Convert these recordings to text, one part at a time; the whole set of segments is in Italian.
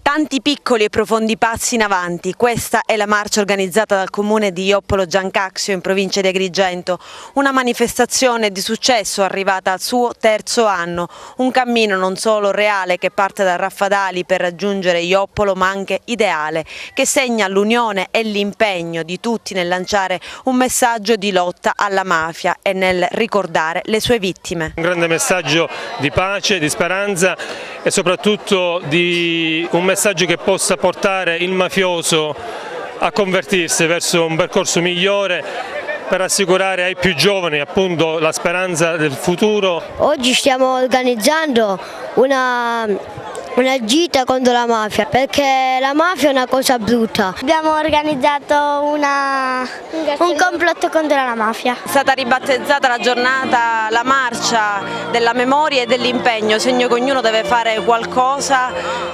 Tanti piccoli e profondi passi in avanti, questa è la marcia organizzata dal comune di Joppolo Giancazio in provincia di Agrigento, una manifestazione di successo arrivata al suo terzo anno, un cammino non solo reale che parte da Raffadali per raggiungere Joppolo ma anche ideale, che segna l'unione e l'impegno di tutti nel lanciare un messaggio di lotta alla mafia e nel ricordare le sue vittime. Un grande messaggio di pace, di speranza e soprattutto di un messaggio che possa portare il mafioso a convertirsi verso un percorso migliore per assicurare ai più giovani appunto la speranza del futuro. Oggi stiamo organizzando una gita contro la mafia, perché la mafia è una cosa brutta. Abbiamo organizzato un complotto contro la mafia. È stata ribattezzata la giornata, la marcia della memoria e dell'impegno, segno che ognuno deve fare qualcosa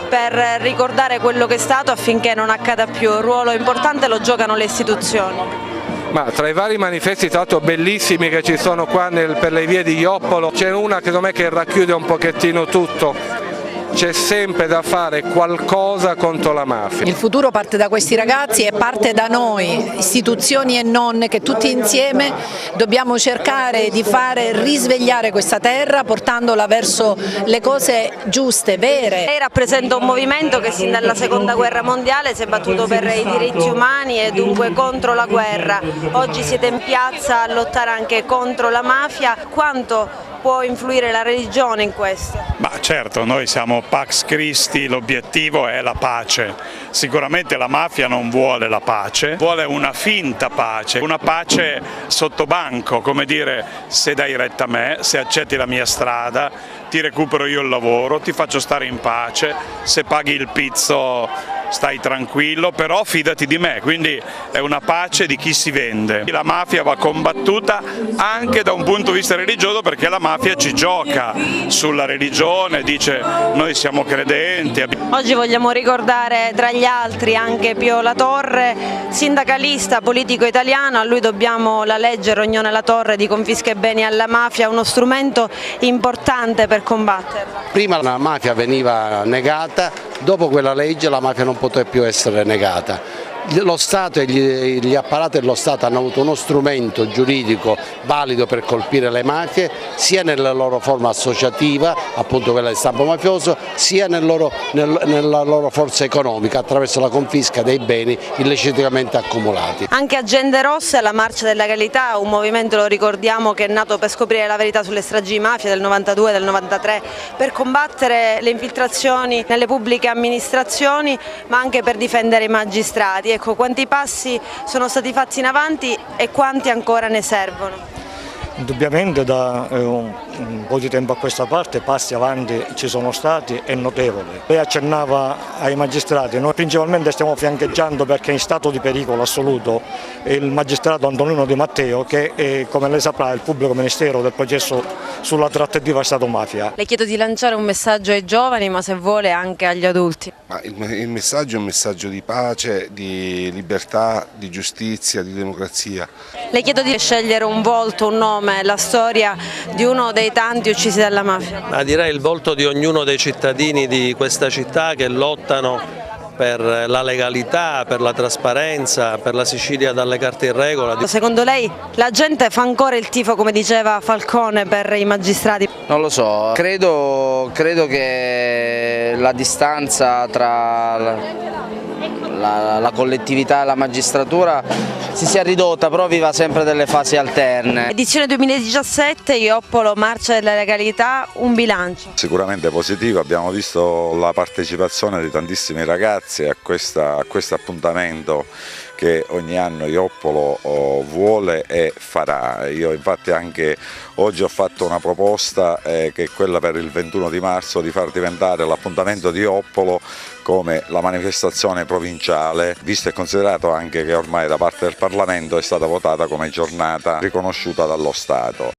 per ricordare quello che è stato affinché non accada più. Un ruolo importante lo giocano le istituzioni. Ma tra i vari manifesti tanto bellissimi che ci sono qua per le vie di Joppolo, c'è una che secondo me che racchiude un pochettino tutto. C'è sempre da fare qualcosa contro la mafia. Il futuro parte da questi ragazzi e parte da noi, istituzioni e non, che tutti insieme dobbiamo cercare di fare risvegliare questa terra portandola verso le cose giuste, vere. Lei rappresenta un movimento che sin dalla seconda guerra mondiale si è battuto per i diritti umani e dunque contro la guerra. Oggi siete in piazza a lottare anche contro la mafia. Quanto può influire la religione in questo? Ma certo, noi siamo Pax Christi, l'obiettivo è la pace. Sicuramente la mafia non vuole la pace, vuole una finta pace, una pace sotto banco, come dire se dai retta a me, se accetti la mia strada, ti recupero io il lavoro, ti faccio stare in pace, se paghi il pizzo stai tranquillo, però fidati di me, quindi è una pace di chi si vende. La mafia va combattuta anche da un punto di vista religioso perché la mafia ci gioca sulla religione, dice noi siamo credenti. Oggi vogliamo ricordare tra gli altri anche Pio La Torre, sindacalista, politico italiano, a lui dobbiamo la legge Rognoni La Torre di confisca e beni alla mafia, uno strumento importante per combatterla. Prima la mafia veniva negata, dopo quella legge la mafia non poteva più essere negata. Lo Stato e gli apparati dello Stato hanno avuto uno strumento giuridico valido per colpire le mafie, sia nella loro forma associativa, appunto quella di stampo mafioso, sia nella loro forza economica attraverso la confisca dei beni illecitamente accumulati. Anche Agende Rosse, la Marcia della Legalità, un movimento, lo ricordiamo, che è nato per scoprire la verità sulle stragi di mafia del 92 e del 93, per combattere le infiltrazioni nelle pubbliche amministrazioni, ma anche per difendere i magistrati. Ecco, quanti passi sono stati fatti in avanti e quanti ancora ne servono? Indubbiamente da un po' di tempo a questa parte passi avanti ci sono stati e notevoli. Lei accennava ai magistrati, noi principalmente stiamo fiancheggiando perché è in stato di pericolo assoluto il magistrato Antonino Di Matteo che è, come lei saprà, il pubblico ministero del processo sulla trattativa Stato-mafia. Le chiedo di lanciare un messaggio ai giovani ma se vuole anche agli adulti. Il messaggio è un messaggio di pace, di libertà, di giustizia, di democrazia. Le chiedo di scegliere un volto, un nome, la storia di uno dei tanti uccisi dalla mafia. Ma direi il volto di ognuno dei cittadini di questa città che lottano per la legalità, per la trasparenza, per la Sicilia dalle carte in regola. Secondo lei la gente fa ancora il tifo, come diceva Falcone, per i magistrati? Non lo so, credo che la distanza tra la collettività e la magistratura si sia ridotta, però viva sempre delle fasi alterne. Edizione 2017, Joppolo, Marcia della Legalità, un bilancio? Sicuramente positivo, abbiamo visto la partecipazione di tantissimi ragazzi a questo appuntamento che ogni anno Joppolo vuole e farà. Io infatti anche oggi ho fatto una proposta che è quella per il 21 di marzo di far diventare l'appuntamento di Joppolo come la manifestazione provinciale, visto e considerato anche che ormai da parte del Parlamento è stata votata come giornata riconosciuta dallo Stato.